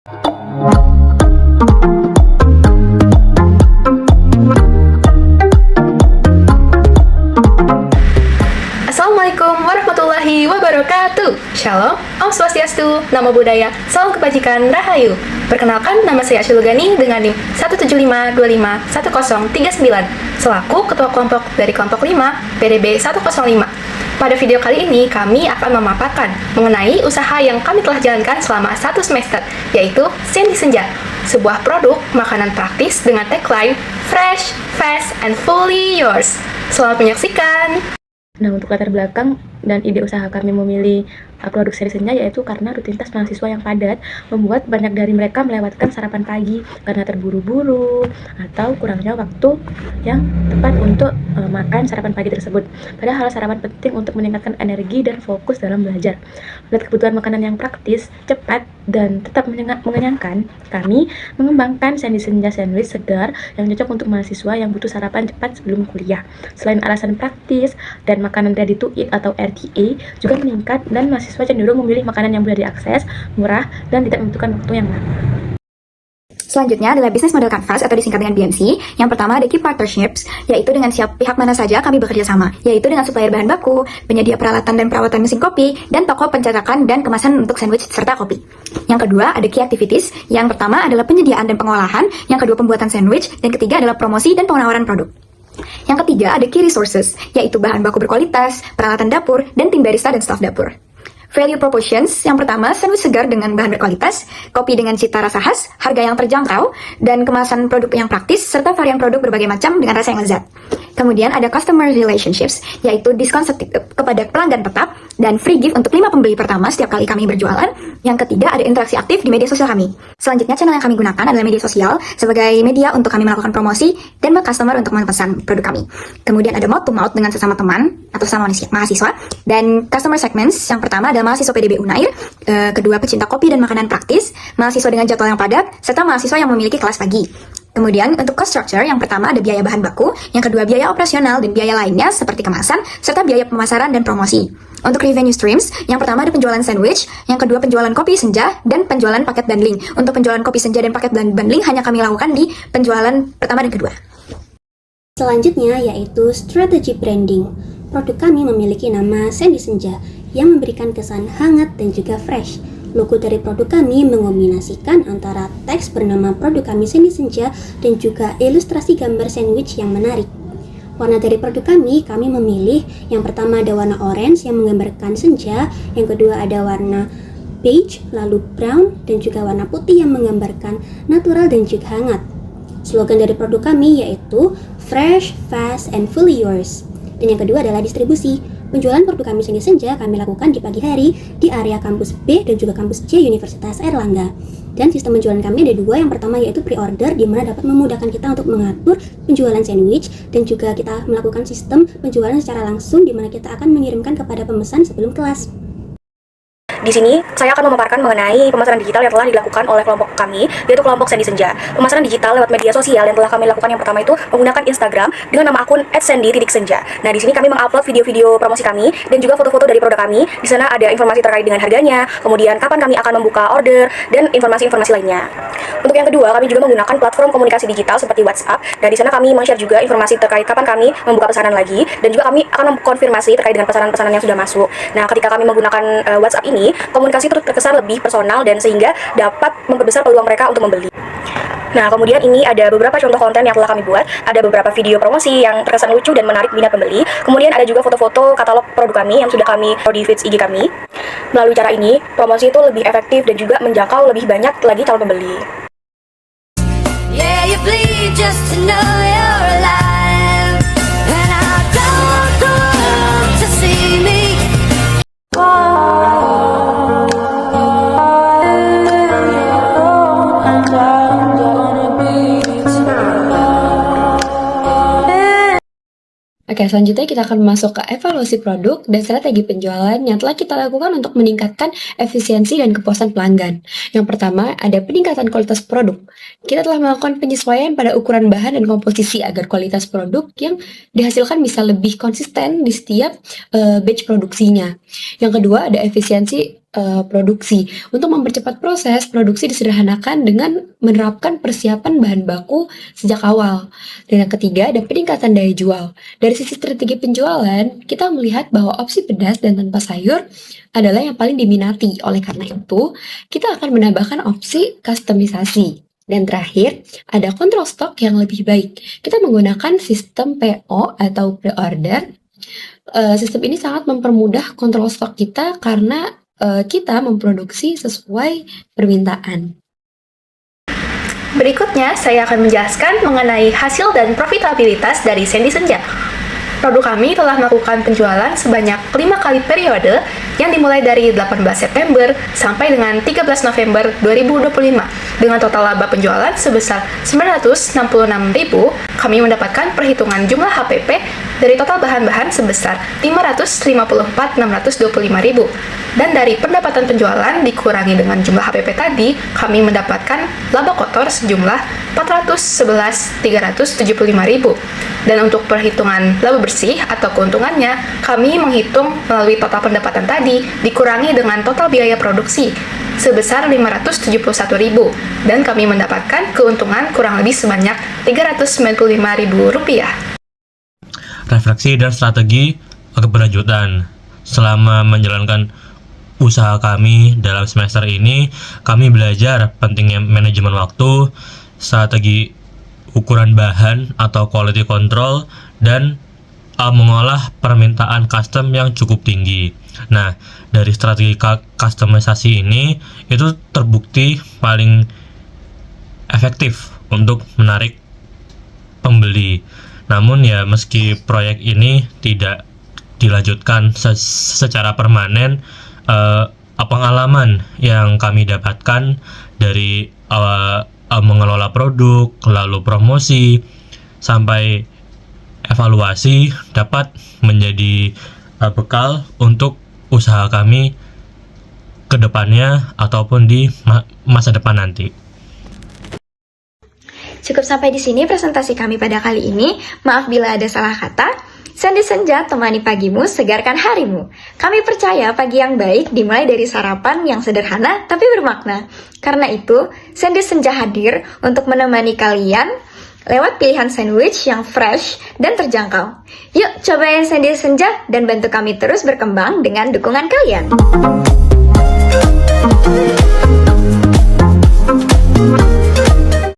Assalamualaikum warahmatullahi wabarakatuh. Shalom, Om Swastiastu, Namo Buddhaya, Salam Kebajikan, Rahayu. Perkenalkan, nama saya Shilugani dengan NIM 175251039 selaku Ketua Kelompok dari Kelompok 5 PDB 105. Pada video kali ini, kami akan memaparkan mengenai usaha yang kami telah jalankan selama 1 semester, yaitu Sandy Senja, sebuah produk makanan praktis dengan tagline Fresh, Fast, and Fully Yours. Selamat menyaksikan! Nah, untuk latar belakang dan ide usaha kami memilih produk Sandy Senja yaitu karena rutinitas mahasiswa yang padat membuat banyak dari mereka melewatkan sarapan pagi karena terburu-buru atau kurangnya waktu yang tepat untuk makan sarapan pagi tersebut. Padahal sarapan penting untuk meningkatkan energi dan fokus dalam belajar. Melihat kebutuhan makanan yang praktis, cepat, dan tetap mengenyangkan, kami mengembangkan Sandy Senja sandwich segar yang cocok untuk mahasiswa yang butuh sarapan cepat sebelum kuliah. Selain alasan praktis dan makanan ready to eat atau RTE juga meningkat dan mahasiswa cenderung memilih makanan yang mudah diakses, murah, dan tidak membutuhkan waktu yang lama. Selanjutnya adalah bisnis model canvas atau disingkat dengan BMC. Yang pertama ada key partnerships, yaitu dengan pihak mana saja kami bekerja sama, yaitu dengan supplier bahan baku, penyedia peralatan dan perawatan mesin kopi, dan toko pencetakan dan kemasan untuk sandwich serta kopi. Yang kedua ada key activities. Yang pertama adalah penyediaan dan pengolahan, yang kedua pembuatan sandwich, dan ketiga adalah promosi dan penawaran produk. Yang ketiga ada key resources, yaitu bahan baku berkualitas, peralatan dapur, dan tim barista dan staf dapur. Value propositions, yang pertama, sandwich segar dengan bahan berkualitas, kopi dengan cita rasa khas, harga yang terjangkau, dan kemasan produk yang praktis, serta varian produk berbagai macam dengan rasa yang lezat. Kemudian ada customer relationships, yaitu diskon kepada pelanggan tetap, dan free gift untuk 5 pembeli pertama setiap kali kami berjualan. Yang ketiga ada interaksi aktif di media sosial kami. Selanjutnya channel yang kami gunakan adalah media sosial sebagai media untuk kami melakukan promosi dan customer untuk memesan produk kami. Kemudian ada mouth to mouth dengan sesama teman atau sesama mahasiswa, dan customer segments. Yang pertama adalah mahasiswa PDB Unair, kedua pecinta kopi dan makanan praktis, mahasiswa dengan jadwal yang padat, serta mahasiswa yang memiliki kelas pagi. Kemudian untuk cost structure, yang pertama ada biaya bahan baku, yang kedua biaya operasional dan biaya lainnya seperti kemasan, serta biaya pemasaran dan promosi. Untuk revenue streams, yang pertama ada penjualan sandwich, yang kedua penjualan kopi senja, dan penjualan paket bundling. Untuk penjualan kopi senja dan paket bundling hanya kami lakukan di penjualan pertama dan kedua. Selanjutnya yaitu strategi branding. Produk kami memiliki nama Sandy Senja yang memberikan kesan hangat dan juga fresh. Logo dari produk kami mengombinasikan antara teks bernama produk kami Sandy Senja dan juga ilustrasi gambar sandwich yang menarik. Warna dari produk kami memilih yang pertama ada warna orange yang menggambarkan senja, yang kedua ada warna beige, lalu brown, dan juga warna putih yang menggambarkan natural dan juga hangat. Slogan dari produk kami yaitu Fresh, Fast, and Fully Yours. Dan yang kedua adalah distribusi. Penjualan produk kami Sandy Senja kami lakukan di pagi hari di area kampus B dan juga kampus C Universitas Airlangga. Dan sistem penjualan kami ada dua. Yang pertama yaitu pre-order, di mana dapat memudahkan kita untuk mengatur penjualan sandwich, dan juga kita melakukan sistem penjualan secara langsung di mana kita akan mengirimkan kepada pemesan sebelum kelas. Di sini, saya akan memaparkan mengenai pemasaran digital yang telah dilakukan oleh kelompok kami, yaitu kelompok Sandy Senja. Pemasaran digital lewat media sosial yang telah kami lakukan yang pertama itu menggunakan Instagram dengan nama akun @sandy_senja. Nah, di sini kami mengupload video-video promosi kami dan juga foto-foto dari produk kami. Di sana ada informasi terkait dengan harganya, kemudian kapan kami akan membuka order, dan informasi-informasi lainnya. Untuk yang kedua, kami juga menggunakan platform komunikasi digital seperti WhatsApp. Dan di sana kami men-share juga informasi terkait kapan kami membuka pesanan lagi, dan juga kami akan mengkonfirmasi terkait dengan pesanan-pesanan yang sudah masuk. Nah, ketika kami menggunakan WhatsApp ini, komunikasi terkesan lebih personal dan sehingga dapat memperbesar peluang mereka untuk membeli. Nah, kemudian ini ada beberapa contoh konten yang telah kami buat. Ada beberapa video promosi yang terkesan lucu dan menarik minat pembeli. Kemudian ada juga foto-foto katalog produk kami yang sudah kami taruh di feeds IG kami. Melalui cara ini, promosi itu lebih efektif dan juga menjangkau lebih banyak lagi calon pembeli. Yeah, you bleed just to know you're alive, and I don't want to see me. Oke, selanjutnya kita akan masuk ke evaluasi produk dan strategi penjualan yang telah kita lakukan untuk meningkatkan efisiensi dan kepuasan pelanggan. Yang pertama, ada peningkatan kualitas produk. Kita telah melakukan penyesuaian pada ukuran bahan dan komposisi agar kualitas produk yang dihasilkan bisa lebih konsisten di setiap batch produksinya. Yang kedua, ada efisiensi produksi. Untuk mempercepat proses, produksi disederhanakan dengan menerapkan persiapan bahan baku sejak awal. Dan yang ketiga, ada peningkatan daya jual. Dari sisi strategi penjualan, kita melihat bahwa opsi pedas dan tanpa sayur adalah yang paling diminati. Oleh karena itu, kita akan menambahkan opsi kustomisasi. Dan terakhir, ada kontrol stok yang lebih baik. Kita menggunakan sistem PO atau pre-order. Sistem ini sangat mempermudah kontrol stok kita karena kita memproduksi sesuai permintaan. Berikutnya, saya akan menjelaskan mengenai hasil dan profitabilitas dari Sandy Senja. Produk kami telah melakukan penjualan sebanyak 5 kali periode yang dimulai dari 18 September sampai dengan 13 November 2025. Dengan total laba penjualan sebesar 966.000, kami mendapatkan perhitungan jumlah HPP dari total bahan-bahan sebesar 554.625.000. Dan dari pendapatan penjualan dikurangi dengan jumlah HPP tadi, kami mendapatkan laba kotor sejumlah 411.375.000. Dan untuk perhitungan laba bersih atau keuntungannya, kami menghitung melalui total pendapatan tadi dikurangi dengan total biaya produksi sebesar 571.000, dan kami mendapatkan keuntungan kurang lebih sebanyak Rp395.000. Refleksi dan strategi keberlanjutan. Selama menjalankan usaha kami dalam semester ini, kami belajar pentingnya manajemen waktu, strategi ukuran bahan atau quality control, dan mengolah permintaan custom yang cukup tinggi. Nah, dari strategi customisasi ini itu terbukti paling efektif untuk menarik pembeli. Namun ya, meski proyek ini tidak dilanjutkan secara permanen, pengalaman yang kami dapatkan dari mengelola produk, lalu promosi, sampai evaluasi dapat menjadi bekal untuk usaha kami ke depannya ataupun di masa depan nanti. Cukup sampai di sini presentasi kami pada kali ini. Maaf bila ada salah kata. Sandy Senja, temani pagimu, segarkan harimu. Kami percaya pagi yang baik dimulai dari sarapan yang sederhana tapi bermakna. Karena itu, Sandy Senja hadir untuk menemani kalian lewat pilihan sandwich yang fresh dan terjangkau. Yuk cobain Sandy Senja dan bantu kami terus berkembang dengan dukungan kalian.